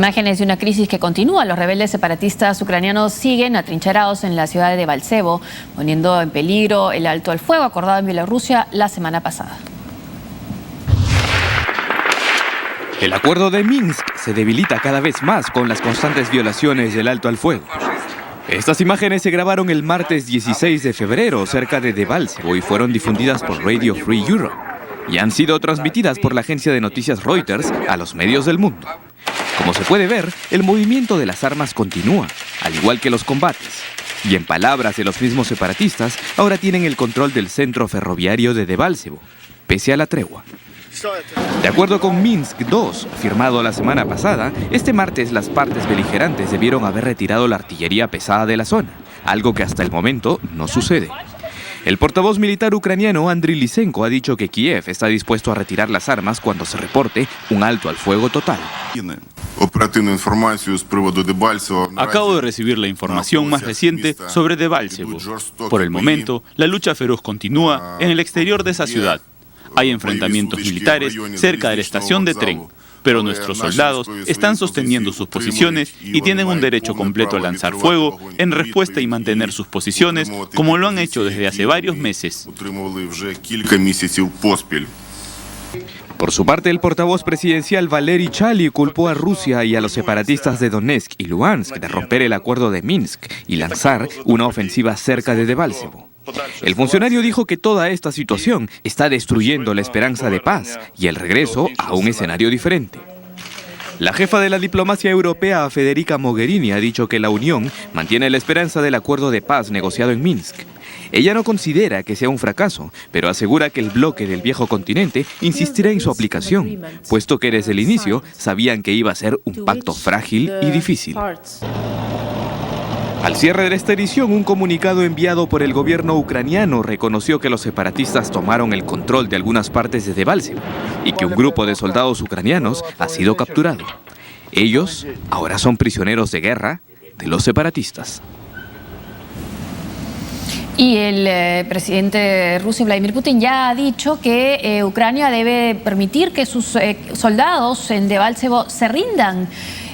Imágenes de una crisis que continúa. Los rebeldes separatistas ucranianos siguen atrincherados en la ciudad de Debaltsevo, poniendo en peligro el alto al fuego acordado en Bielorrusia la semana pasada. El acuerdo de Minsk se debilita cada vez más con las constantes violaciones del alto al fuego. Estas imágenes se grabaron el martes 16 de febrero cerca de Debaltsevo y fueron difundidas por Radio Free Europe y han sido transmitidas por la agencia de noticias Reuters a los medios del mundo. Como se puede ver, el movimiento de las armas continúa, al igual que los combates. Y en palabras de los mismos separatistas, ahora tienen el control del centro ferroviario de Debaltsevo, pese a la tregua. De acuerdo con Minsk II, firmado la semana pasada, este martes las partes beligerantes debieron haber retirado la artillería pesada de la zona, algo que hasta el momento no sucede. El portavoz militar ucraniano Andriy Lysenko ha dicho que Kiev está dispuesto a retirar las armas cuando se reporte un alto al fuego total. Acabo de recibir la información más reciente sobre Debaltsevo. Por el momento, la lucha feroz continúa en el exterior de esa ciudad. Hay enfrentamientos militares cerca de la estación de tren, pero nuestros soldados están sosteniendo sus posiciones y tienen un derecho completo a lanzar fuego en respuesta y mantener sus posiciones como lo han hecho desde hace varios meses. Por su parte, el portavoz presidencial Valery Chaly culpó a Rusia y a los separatistas de Donetsk y Luhansk de romper el acuerdo de Minsk y lanzar una ofensiva cerca de Debaltsevo. El funcionario dijo que toda esta situación está destruyendo la esperanza de paz y el regreso a un escenario diferente. La jefa de la diplomacia europea, Federica Mogherini, ha dicho que la Unión mantiene la esperanza del acuerdo de paz negociado en Minsk. Ella no considera que sea un fracaso, pero asegura que el bloque del viejo continente insistirá en su aplicación, puesto que desde el inicio sabían que iba a ser un pacto frágil y difícil. Al cierre de esta edición, un comunicado enviado por el gobierno ucraniano reconoció que los separatistas tomaron el control de algunas partes de Debaltsevo y que un grupo de soldados ucranianos ha sido capturado. Ellos ahora son prisioneros de guerra de los separatistas. Y el presidente de Rusia, Vladimir Putin, ya ha dicho que Ucrania debe permitir que sus soldados en Debaltsevo se rindan.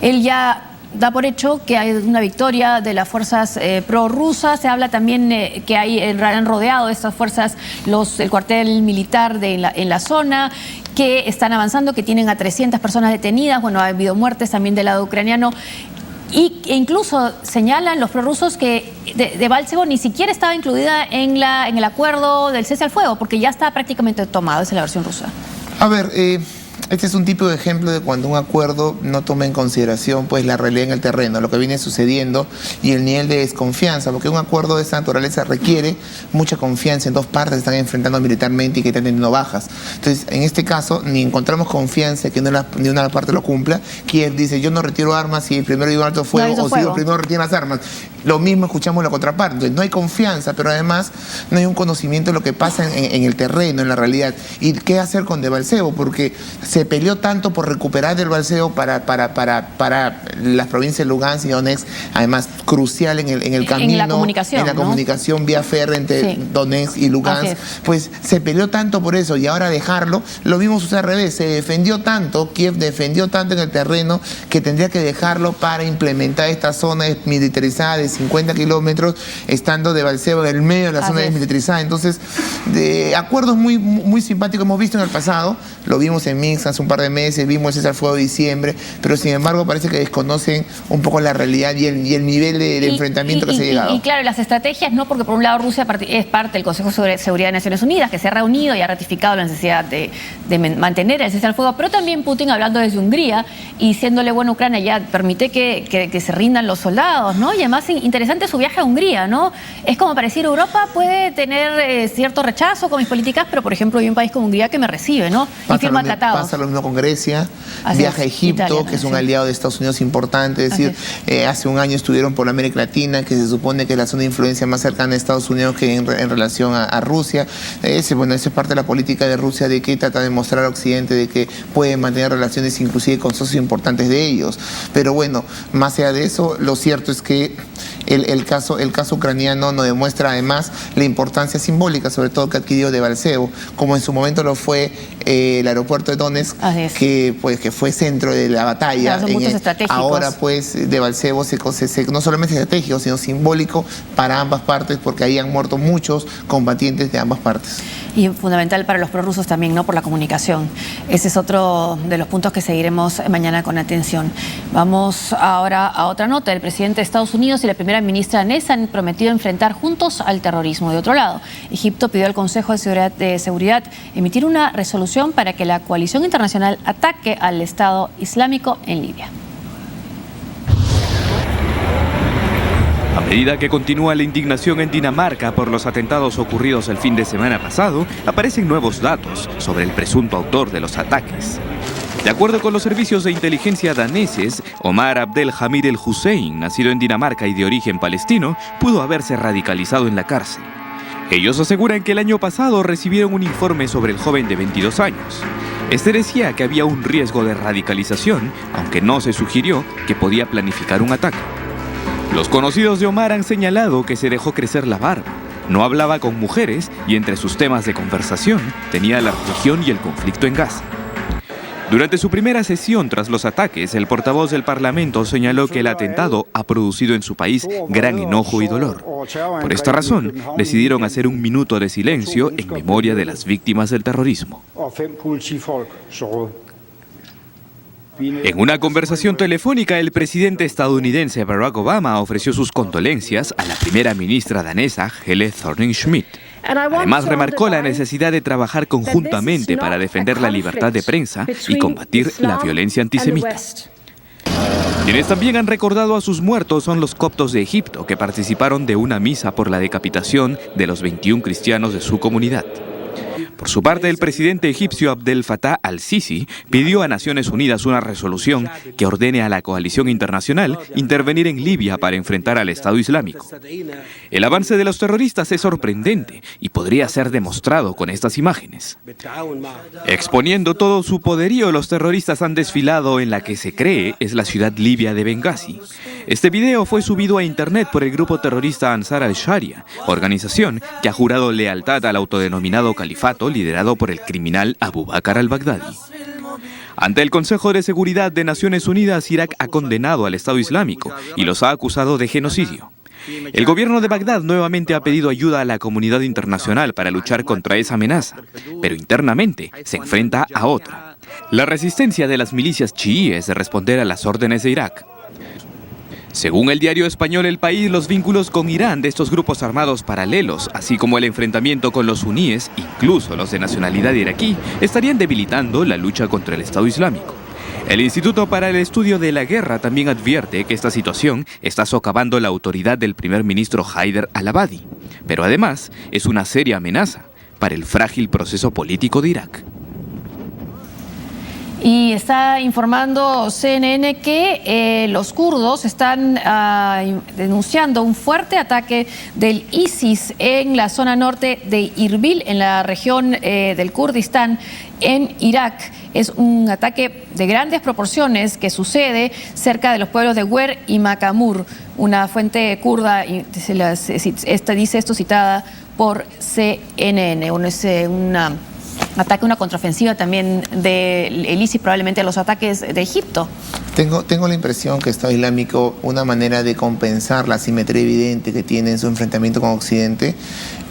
Él ya da por hecho que hay una victoria de las fuerzas prorrusas. Se habla también que han rodeado estas fuerzas el cuartel militar en la zona, que están avanzando, que tienen a 300 personas detenidas. Bueno, ha habido muertes también del lado ucraniano. E incluso señalan los prorrusos que Debaltsevo ni siquiera estaba incluida en el acuerdo del cese al fuego, porque ya está prácticamente tomado. Esa es la versión rusa. A ver, este es un tipo de ejemplo de cuando un acuerdo no toma en consideración pues la realidad en el terreno, lo que viene sucediendo y el nivel de desconfianza, porque un acuerdo de esta naturaleza requiere mucha confianza en dos partes que están enfrentando militarmente y que están teniendo bajas. Entonces, en este caso, ni encontramos confianza que ni una parte lo cumpla. Kiev dice, yo no retiro armas si primero digo alto fuego si yo primero retiro las armas. Lo mismo escuchamos la contraparte. Entonces, no hay confianza, pero además no hay un conocimiento de lo que pasa en el terreno, en la realidad. ¿Y qué hacer con Debaltsevo? Porque se peleó tanto por recuperar Debaltsevo para las provincias de Lugansk y Donetsk, además crucial en el camino, en la comunicación, comunicación vía férrea entre Donetsk y Lugansk, pues se peleó tanto por eso y ahora dejarlo, lo vimos usar al revés, se defendió tanto, Kiev defendió tanto en el terreno que tendría que dejarlo para implementar esta zona desmilitarizada de 50 kilómetros, estando Debaltsevo en el medio de la zona desmilitarizada. Entonces, de acuerdos muy simpáticos hemos visto en el pasado, lo vimos en Minsk hace un par de meses, vimos el cese al fuego de diciembre, pero sin embargo parece que desconocen un poco la realidad y el nivel de enfrentamiento que se ha llegado. Y claro, las estrategias, no, porque por un lado Rusia es parte del Consejo de Seguridad de Naciones Unidas, que se ha reunido y ha ratificado la necesidad de mantener el cese al fuego, pero también Putin hablando desde Hungría y diciéndole, bueno, Ucrania ya permite que se rindan los soldados, ¿no? Y además interesante su viaje a Hungría, ¿no? Es como para decir, Europa puede tener cierto rechazo con mis políticas, pero por ejemplo hay un país como Hungría que me recibe, ¿no? Y firma tratados. Pasa lo mismo con Grecia, viaja a Egipto, Italia, que es un aliado de Estados Unidos importante, es decir, hace un año estuvieron por la América Latina, que se supone que es la zona de influencia más cercana a Estados Unidos que en relación a Rusia. Esa es parte de la política de Rusia, de que trata de mostrar a Occidente de que puede mantener relaciones inclusive con socios importantes de ellos. Pero bueno, más allá de eso, lo cierto es que el caso ucraniano nos demuestra además la importancia simbólica, sobre todo que ha adquirido Debaltseve, como en su momento lo fue el aeropuerto de Donetsk, que fue centro de la batalla. Claro, son puntos estratégicos. Ahora pues Debaltseve no solamente estratégico, sino simbólico para ambas partes, porque ahí han muerto muchos combatientes de ambas partes. Y fundamental para los prorrusos también, ¿no? Por la comunicación. Ese es otro de los puntos que seguiremos mañana con atención. Vamos ahora a otra nota. El presidente de Estados Unidos y la primera ministra danesa han prometido enfrentar juntos al terrorismo. De otro lado, Egipto pidió al Consejo de Seguridad emitir una resolución para que la coalición internacional ataque al Estado Islámico en Libia. A medida que continúa la indignación en Dinamarca por los atentados ocurridos el fin de semana pasado, aparecen nuevos datos sobre el presunto autor de los ataques. De acuerdo con los servicios de inteligencia daneses, Omar Abdelhamid El Hussein, nacido en Dinamarca y de origen palestino, pudo haberse radicalizado en la cárcel. Ellos aseguran que el año pasado recibieron un informe sobre el joven de 22 años. Este decía que había un riesgo de radicalización, aunque no se sugirió que podía planificar un ataque. Los conocidos de Omar han señalado que se dejó crecer la barba, no hablaba con mujeres y entre sus temas de conversación tenía la religión y el conflicto en Gaza. Durante su primera sesión tras los ataques, el portavoz del Parlamento señaló que el atentado ha producido en su país gran enojo y dolor. Por esta razón, decidieron hacer un minuto de silencio en memoria de las víctimas del terrorismo. En una conversación telefónica, el presidente estadounidense Barack Obama ofreció sus condolencias a la primera ministra danesa, Helle Thorning-Schmidt. Además, remarcó la necesidad de trabajar conjuntamente para defender la libertad de prensa y combatir la violencia antisemita. Quienes también han recordado a sus muertos son los coptos de Egipto, que participaron de una misa por la decapitación de los 21 cristianos de su comunidad. Por su parte, el presidente egipcio Abdel Fattah al-Sisi pidió a Naciones Unidas una resolución que ordene a la coalición internacional intervenir en Libia para enfrentar al Estado Islámico. El avance de los terroristas es sorprendente y podría ser demostrado con estas imágenes. Exponiendo todo su poderío, los terroristas han desfilado en la que se cree es la ciudad libia de Benghazi. Este video fue subido a internet por el grupo terrorista Ansar al-Sharia, organización que ha jurado lealtad al autodenominado califato liderado por el criminal Abu Bakr al-Baghdadi. Ante el Consejo de Seguridad de Naciones Unidas, Irak ha condenado al Estado Islámico y los ha acusado de genocidio. El gobierno de Bagdad nuevamente ha pedido ayuda a la comunidad internacional para luchar contra esa amenaza, pero internamente se enfrenta a otra: la resistencia de las milicias chiíes de responder a las órdenes de Irak. Según el diario español El País, los vínculos con Irán de estos grupos armados paralelos, así como el enfrentamiento con los suníes, incluso los de nacionalidad iraquí, estarían debilitando la lucha contra el Estado Islámico. El Instituto para el Estudio de la Guerra también advierte que esta situación está socavando la autoridad del primer ministro Haider al-Abadi, pero además es una seria amenaza para el frágil proceso político de Irak. Y está informando CNN que los kurdos están denunciando un fuerte ataque del ISIS en la zona norte de Irbil, en la región del Kurdistán, en Irak. Es un ataque de grandes proporciones que sucede cerca de los pueblos de Wer y Makamur. Una fuente kurda dice esto, citada por CNN. Ataque, una contraofensiva también del ISIS, probablemente a los ataques de Egipto. Tengo la impresión que el Estado Islámico, una manera de compensar la asimetría evidente que tiene en su enfrentamiento con Occidente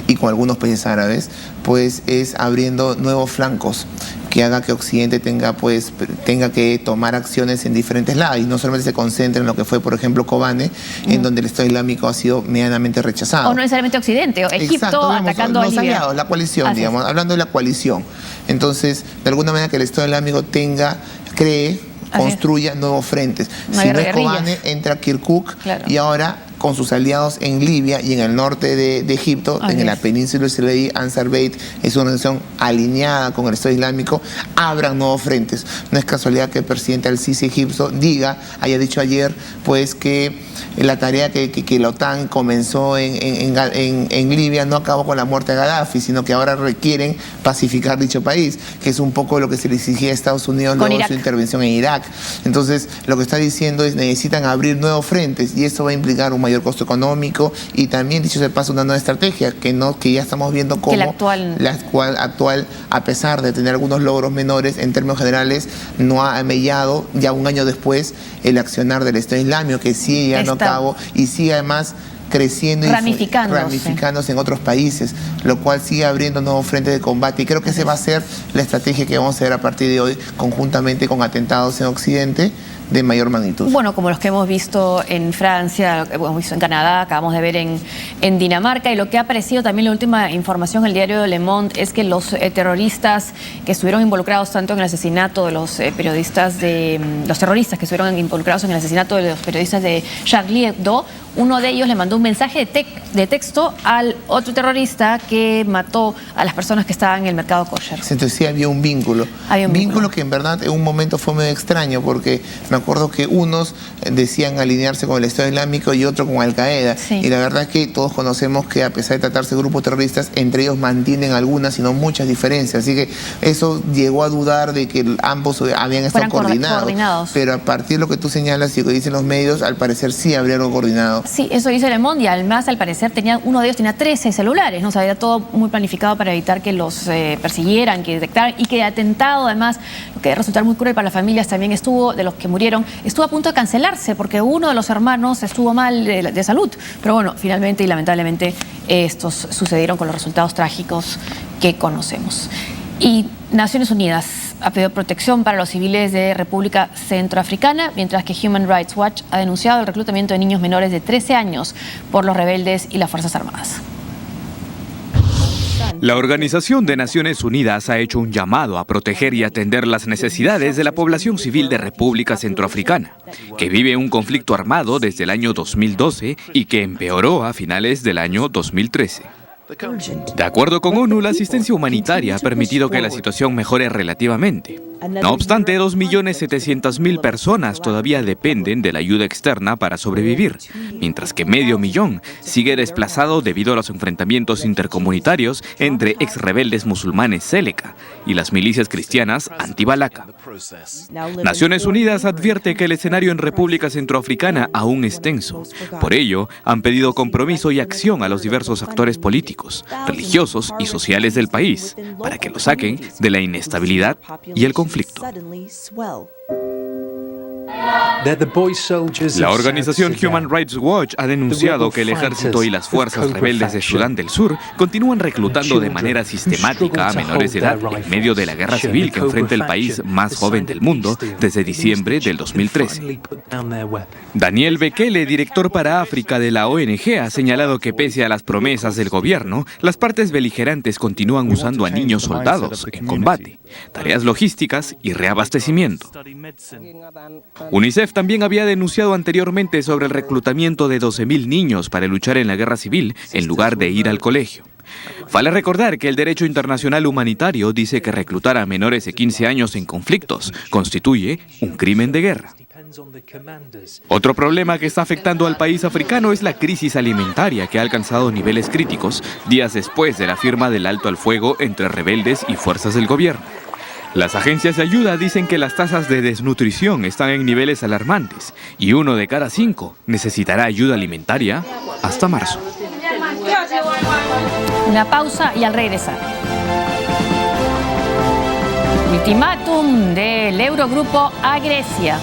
y con algunos países árabes, pues es abriendo nuevos flancos que haga que Occidente tenga que tomar acciones en diferentes lados y no solamente se concentre en lo que fue, por ejemplo, Kobane, en donde el Estado Islámico ha sido medianamente rechazado. O no necesariamente Occidente, o Egipto. Exacto, atacando a los Libia. aliados, la coalición, digamos, hablando de la coalición. Entonces, de alguna manera que el Estado Islámico construya nuevos frentes. Si no es Kobane, entra Kirkuk, claro, y ahora con sus aliados en Libia y en el norte de Egipto, en la península israelí, Ansar Beit es una organización alineada con el Estado Islámico, abran nuevos frentes. No es casualidad que el presidente al-Sisi egipcio haya dicho ayer, pues que la tarea que la OTAN comenzó en Libia no acabó con la muerte de Gaddafi, sino que ahora requieren pacificar dicho país, que es un poco lo que se le exigía a Estados Unidos luego de su intervención en Irak. Entonces, lo que está diciendo es necesitan abrir nuevos frentes y eso va a implicar un mayor mayor costo económico, y también, dicho se pasa, una nueva estrategia que ya estamos viendo cómo la actual, a pesar de tener algunos logros menores en términos generales, no ha mellado ya un año después el accionar del Estado Islámico, que sigue llevando a cabo y sigue además creciendo y ramificándose en otros países, lo cual sigue abriendo nuevos frentes de combate, y creo que esa va a ser la estrategia que vamos a ver a partir de hoy, conjuntamente con atentados en Occidente de mayor magnitud. Bueno, como los que hemos visto en Francia, lo que hemos visto en Canadá, acabamos de ver en Dinamarca, y lo que ha aparecido también, la última información, el diario Le Monde, es que los terroristas que estuvieron involucrados tanto en el asesinato de los periodistas los terroristas que estuvieron involucrados en el asesinato de los periodistas de Charlie Hebdo, uno de ellos le mandó un mensaje de texto al otro terrorista que mató a las personas que estaban en el mercado kosher. Entonces sí había un vínculo. Vínculo que en verdad en un momento fue muy extraño, porque me acuerdo que unos decían alinearse con el Estado Islámico y otro con Al-Qaeda. Sí. Y la verdad es que todos conocemos que, a pesar de tratarse de grupos terroristas, entre ellos mantienen algunas, sino muchas diferencias. Así que eso llegó a dudar de que ambos habían estado coordinados. Pero a partir de lo que tú señalas y lo que dicen los medios, al parecer sí habría algo coordinado. Sí, eso dice Le Monde, y además al parecer uno de ellos tenía 13 celulares, ¿no? O sea, era todo muy planificado para evitar que los persiguieran, que detectaran, y que el atentado, además, lo que debe resultar muy cruel para las familias también, de los que murieron, estuvo a punto de cancelarse porque uno de los hermanos estuvo mal de salud. Pero bueno, finalmente y lamentablemente estos sucedieron con los resultados trágicos que conocemos. Y Naciones Unidas ha pedido protección para los civiles de República Centroafricana, mientras que Human Rights Watch ha denunciado el reclutamiento de niños menores de 13 años por los rebeldes y las Fuerzas Armadas. La Organización de Naciones Unidas ha hecho un llamado a proteger y atender las necesidades de la población civil de República Centroafricana, que vive un conflicto armado desde el año 2012 y que empeoró a finales del año 2013. De acuerdo con ONU, la asistencia humanitaria ha permitido que la situación mejore relativamente. No obstante, 2.700.000 personas todavía dependen de la ayuda externa para sobrevivir, mientras que 500.000 sigue desplazado debido a los enfrentamientos intercomunitarios entre exrebeldes musulmanes Séleca y las milicias cristianas anti-Balaka. Naciones Unidas advierte que el escenario en República Centroafricana aún es tenso. Por ello, han pedido compromiso y acción a los diversos actores políticos, religiosos y sociales del país, para que lo saquen de la inestabilidad y el conflicto. La organización Human Rights Watch ha denunciado que el ejército y las fuerzas rebeldes de Sudán del Sur continúan reclutando de manera sistemática a menores de edad en medio de la guerra civil que enfrenta el país más joven del mundo desde diciembre del 2013. Daniel Bekele, director para África de la ONG, ha señalado que pese a las promesas del gobierno, las partes beligerantes continúan usando a niños soldados en combate, tareas logísticas y reabastecimiento. UNICEF también había denunciado anteriormente sobre el reclutamiento de 12.000 niños para luchar en la guerra civil en lugar de ir al colegio. Vale recordar que el derecho internacional humanitario dice que reclutar a menores de 15 años en conflictos constituye un crimen de guerra. Otro problema que está afectando al país africano es la crisis alimentaria, que ha alcanzado niveles críticos días después de la firma del alto al fuego entre rebeldes y fuerzas del gobierno. Las agencias de ayuda dicen que las tasas de desnutrición están en niveles alarmantes y 1 de cada 5 necesitará ayuda alimentaria hasta marzo. Una pausa y al regresar. Ultimátum del Eurogrupo a Grecia.